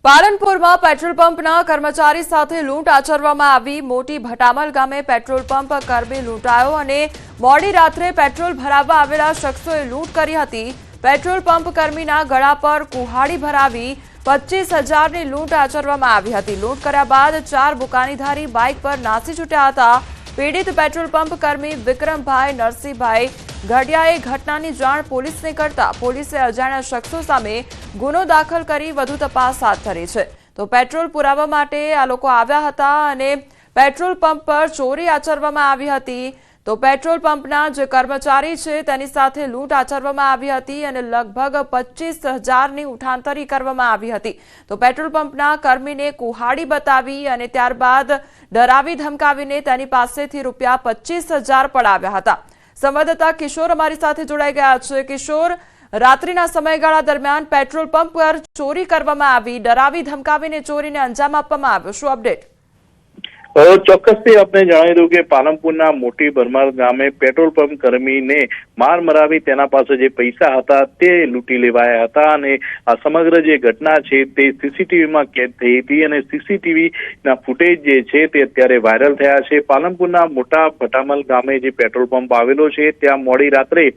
પાલનપુરમાં petrol પંપના કર્મચારી સાથે લૂંટ આચરવામાં આવી। મોટી ભટામલ ગામે પેટ્રોલ પંપ કર્મી લૂંટાયો અને મોડી રાત્રે પેટ્રોલ ભરાવવા આવેલા શખ્સોએ લૂંટ કરી હતી। પેટ્રોલ પંપ કર્મીના ગળા પર કુહાડી ભરાવી 25,000ની લૂંટ આચરવામાં આવી હતી। લૂંટ કર્યા બાદ 4 બુકાનીધારી બાઇક પર નાસી છૂટ્યા હતા। પીડિત પેટ્રોલ પંપ કર્મી વિક્રમભાઈ નરસિંહભાઈ ઘડિયાએ ઘટનાની જાણ પોલીસને કરતા પોલીસે અજાણ્યા શખ્સો સામે ગુનો દાખલ કરી વધુ તપાસ હાથ ધરી છે। તો પેટ્રોલ પુરાવા માટે આ લોકો આવ્યા હતા અને પેટ્રોલ પંપ પર ચોરી આચરવામાં આવી હતી। તો પેટ્રોલ પંપના જે કર્મચારી છે તેની સાથે લૂંટ આચરવામાં આવી હતી અને લગભગ 25,000ની ઉઠાંતરી કરવામાં આવી હતી। તો પેટ્રોલ પંપના કર્મીને કુહાડી બતાવી અને ત્યારબાદ ડરાવી ધમકાવીને તેની પાસેથી રૂપિયા 25,000 પડાવ્યા હતા। સંવાદદાતા કિશોર અમારી સાથે જોડાઈ ગયા છે। કિશોર, રાત્રિના સમયગાળા દરમિયાન પેટ્રોલ પંપ પર ચોરી કરવામાં આવી, ડરાવી ધમકાવીને ચોરીને અંજામ આપવામાં આવ્યો, શું અપડેટ? ચોક્કસથી આપણે જણાવી દઉં કે પાલનપુરના મોટી ભરમાર ગામે પેટ્રોલ પંપ કર્મીને માર મરાવી તેના પાસે જે પૈસા હતા તે લૂંટી લેવાયા હતા અને આ સમગ્ર જે ઘટના છે તે સીસીટીવીમાં કેદ થઈ હતી અને સીસીટીવીના ફૂટેજ જે છે તે અત્યારે વાયરલ થયા છે। પાલનપુરના મોટા ભટામલ ગામે જે પેટ્રોલ પંપ આવેલો છે ત્યાં મોડી રાત્રે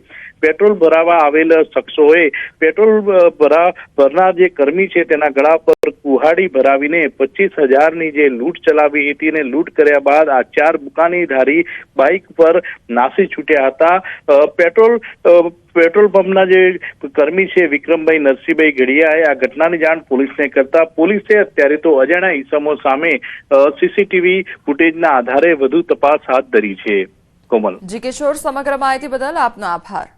પેટ્રોલ ભરાવા આવેલ શખ્સોએ પેટ્રોલ ભરનાર જે કર્મી છે તેના ગળા પર કુહાડી ભરાવીને 25,000ની જે લૂંટ ચલાવી હતી અને લૂંટ કર્યા બાદ આ 4 બુકાનીધારી બાઇક પર નાસી છૂટ્યા હતા। પેટ્રોલ પંપના જે કર્મી છે વિક્રમભાઈ નરસિંહભાઈ ઘડિયાએ આ ઘટનાની જાણ પોલીસને કરતા પોલીસે અત્યારે તો અજાણ્યા ઈસમો સામે સીસીટીવી ફૂટેજના આધારે વધુ તપાસ હાથ ધરી છે। કોમલ જી કિશોર, સમગ્ર માહિતી બદલ આપનો આભાર।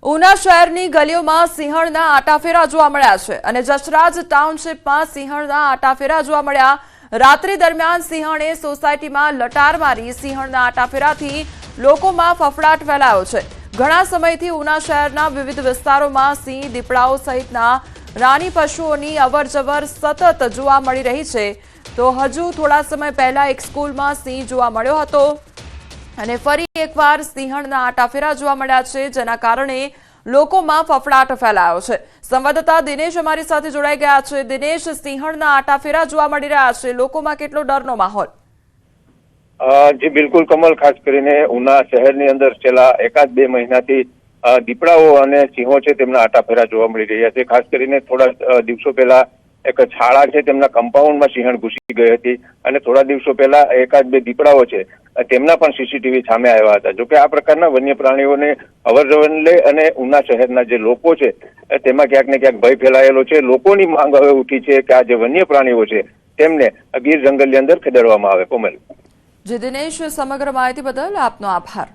ઉના શહેરની ગલીઓમાં સિંહણના આટાફેરા જોવા મળ્યા છે અને જસરાજ ટાઉનશીપમાં સિંહણના આટાફેરા જોવા મળ્યા। રાત્રિ દરમિયાન સિંહણે સોસાયટીમાં લટાર મારી સિંહણના આટાફેરાથી લોકોમાં ફફડાટ ફેલાયો છે। ઘણા સમયથી ઉના શહેરના વિવિધ વિસ્તારોમાં સિંહ, દીપડાઓ સહિતના રાની પશુઓની અવરજવર સતત જોવા મળી રહી છે। તો હજુ થોડા સમય પહેલા એક સ્કૂલમાં સિંહ જોવા મળ્યો હતો અને ફરી એકવાર સિંહણના આટાફેરા જોવા મળ્યા છે, જેના કારણે લોકોમાં ફફડાટ ફેલાયો છે। સંવાદદાતા દિનેશ અમારી સાથે જોડાઈ ગયા છે। દિનેશ, સિંહણના આટાફેરા જોવા મળી રહ્યા છે, લોકોમાં કેટલો ડરનો માહોલ? જી બિલકુલ કમલ, ખાસ કરીને ઉના શહેરની અંદર છેલ્લા 1-2 મહિનાથી દીપડાઓ અને સિંહો છે તેમના આટાફેરા જોવા મળી રહ્યા છે। ખાસ કરીને થોડા દિવસો પહેલા એક શાળા છે તેમના કમ્પાઉન્ડમાં સિંહણ ઘૂસી ગઈ હતી અને થોડા દિવસો પહેલા 1-2 દીપડાઓ છે તેમના પણ સીસીટીવી સામે આવ્યા હતા। જોકે આ પ્રકારના વન્ય પ્રાણીઓને અવરજવરને લઈ અને ઉના શહેરના જે લોકો છે તેમાં ક્યાંક ને ક્યાંક ભય ફેલાયેલો છે। લોકોની માંગ હવે ઉઠી છે કે આ જે વન્ય પ્રાણીઓ છે તેમને ગીર જંગલની અંદર ખેદરવામાં આવે। કોમલ જી દિનેશ, સમગ્ર માહિતી બદલ આપનો આભાર।